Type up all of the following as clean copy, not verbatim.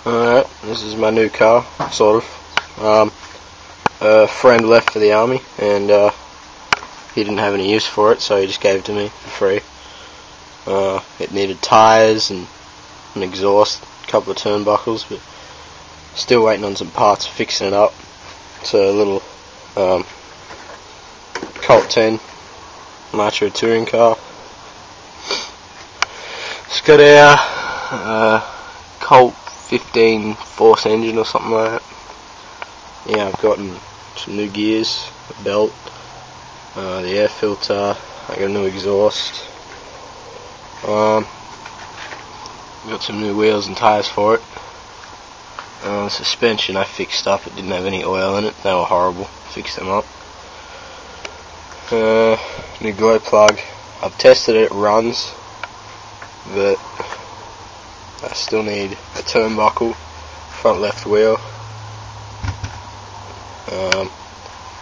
Alright, this is my new car, sort of. A friend left for the army, and he didn't have any use for it, so he just gave it to me for free. It needed tyres and an exhaust, a couple of turnbuckles, but still waiting on some parts, fixing it up. It's a little Colt 10 Nitro touring car. It's got our Colt 15 force engine or something like that. Yeah, I've gotten some new gears, a belt, the air filter, I got a new exhaust. Got some new wheels and tyres for it. The suspension I fixed up, it didn't have any oil in it, they were horrible, fixed them up. New glow plug, I've tested it, it runs, but I still need a turnbuckle, front left wheel,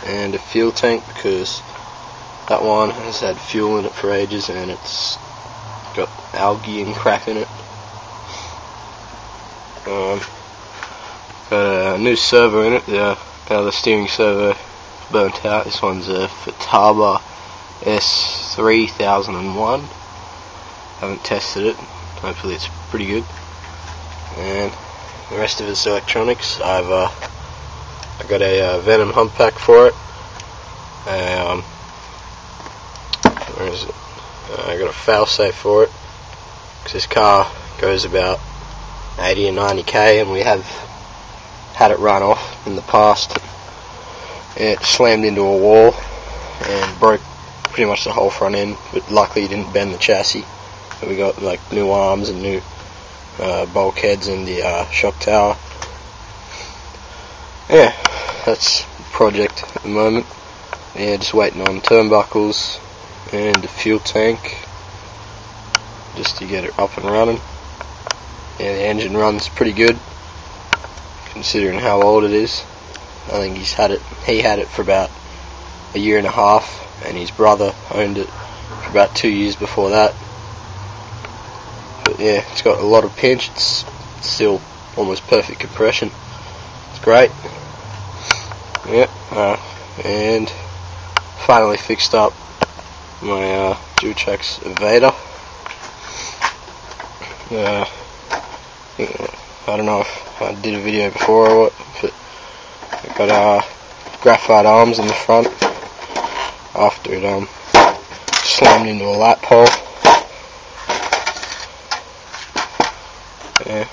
and a fuel tank, because that one has had fuel in it for ages and it's got algae and crap in it. Got a new servo in it, the other steering servo burnt out. This one's a Futaba S3001. Haven't tested it, hopefully it's pretty good. And the rest of it's electronics. I got a Venom hump pack for it. Where is it? I got a fail safe for it, because this car goes about 80 and 90k, and we have had it run off in the past. It slammed into a wall and broke pretty much the whole front end, but luckily it didn't bend the chassis. So we got like new arms and new bulkheads and the shock tower. Yeah, that's the project at the moment. Yeah, just waiting on turnbuckles and the fuel tank just to get it up and running. Yeah, the engine runs pretty good considering how old it is. I think he had it for about a year and a half, and his brother owned it for about 2 years before that. But yeah, it's got a lot of pinch, it's still almost perfect compression. It's great. Yeah, and finally fixed up my Dutrax Vader. I don't know if I did a video before or what, but I got graphite arms in the front after it slammed into a light pole. Yeah,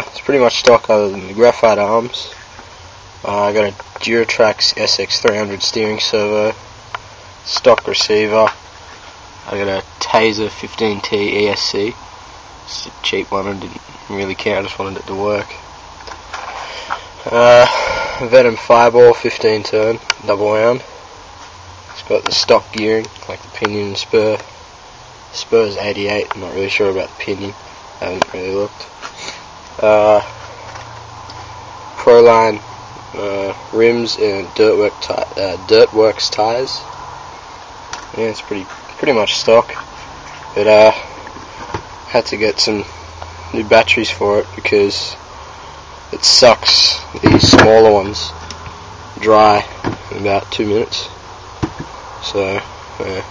it's pretty much stock other than the graphite arms. I got a Dutrax SX300 steering servo, stock receiver. I got a Taser 15T ESC. It's a cheap one, I didn't really care, I just wanted it to work. Venom Fireball 15 turn, double wound. It's got the stock gearing, like the pinion and spur. The spur's 88, I'm not really sure about the pinion, I haven't really looked. Proline rims and Dirtworks tyres. Yeah, it's pretty much stock. But had to get some new batteries for it because it sucks these smaller ones dry in about 2 minutes. So kind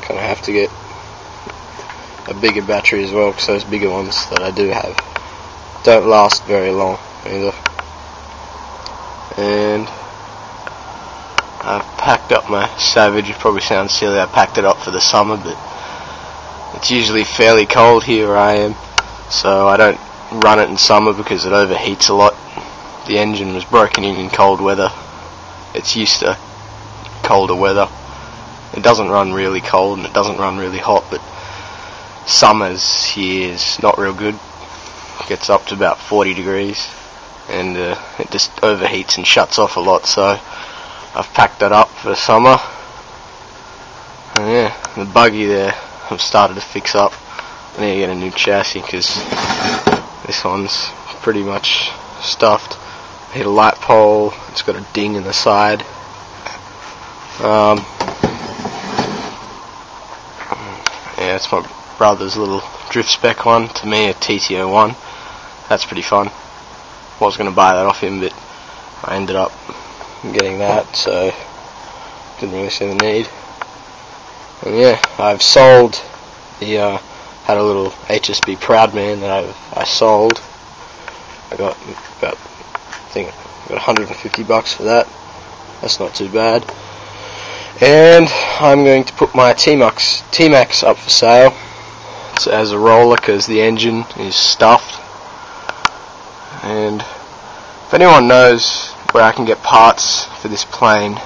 of have to get a bigger battery as well, because those bigger ones that I do have don't last very long either. And I've packed up my Savage. It probably sounds silly, I packed it up for the summer, but it's usually fairly cold here where I am, so I don't run it in summer because it overheats a lot. The engine was broken in cold weather. It's used to colder weather. It doesn't run really cold and it doesn't run really hot, but summers here is not real good. It gets up to about 40 degrees and it just overheats and shuts off a lot, so I've packed that up for summer. And yeah, the buggy there I've started to fix up. I need to get a new chassis because this one's pretty much stuffed. I hit a light pole, it's got a ding in the side. Yeah, it's my brother's little drift spec one, to me a TT01. that's pretty fun. I was going to buy that off him, but I ended up getting that, so didn't really see the need. And yeah, I've sold the had a little HSB Proudman that I sold. I got about, I think I got $150 for that. That's not too bad. And I'm going to put my T-Max up for sale as a roller, because the engine is stuffed. And if anyone knows where I can get parts for this plane,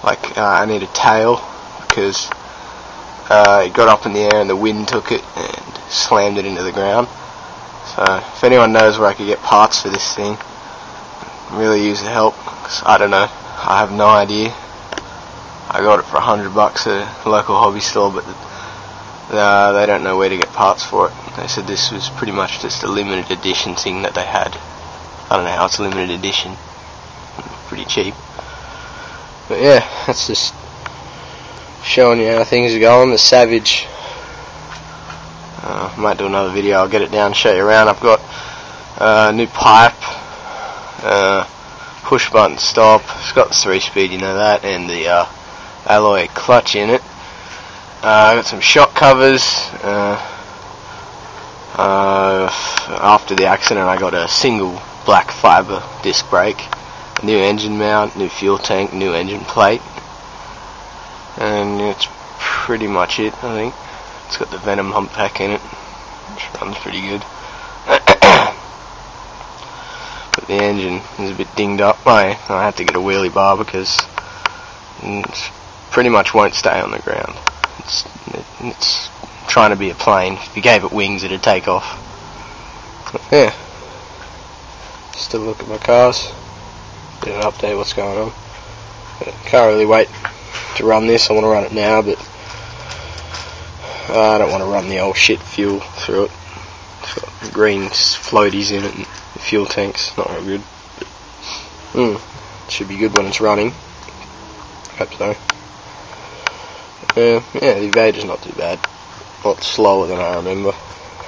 like I need a tail, because it got up in the air and the wind took it and slammed it into the ground. So if anyone knows where I could get parts for this thing, really use the help, because I don't know, I have no idea. I got it for $100 at a local hobby store, but they don't know where to get parts for it. They said this was pretty much just a limited edition thing that they had. I don't know how it's a limited edition. Pretty cheap. But yeah, that's just showing you how things are going. The Savage, I might do another video, I'll get it down and show you around. I've got a new pipe, push button stop, it's got the 3-speed, you know that, and the alloy clutch in it. I got some shock covers. After the accident I got a single black fibre disc brake, a new engine mount, new fuel tank, new engine plate, and it's pretty much it, I think. It's got the Venom hump pack in it, which runs pretty good. But the engine is a bit dinged up. I had to get a wheelie bar because it pretty much won't stay on the ground. It's trying to be a plane. If you gave it wings, it'd take off. But yeah, just a look at my cars, get an update what's going on. But can't really wait to run this. I want to run it now, but I don't want to run the old shit fuel through it. It's got green floaties in it and the fuel tank's not very good. It should be good when it's running. Hope so. Yeah, the Evader's not too bad. A lot slower than I remember.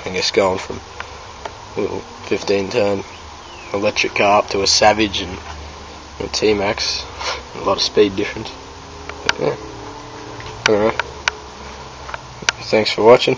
I guess going from a little 15-turn electric car up to a Savage and a T-Max, a lot of speed difference. But yeah, I don't know. Thanks for watching.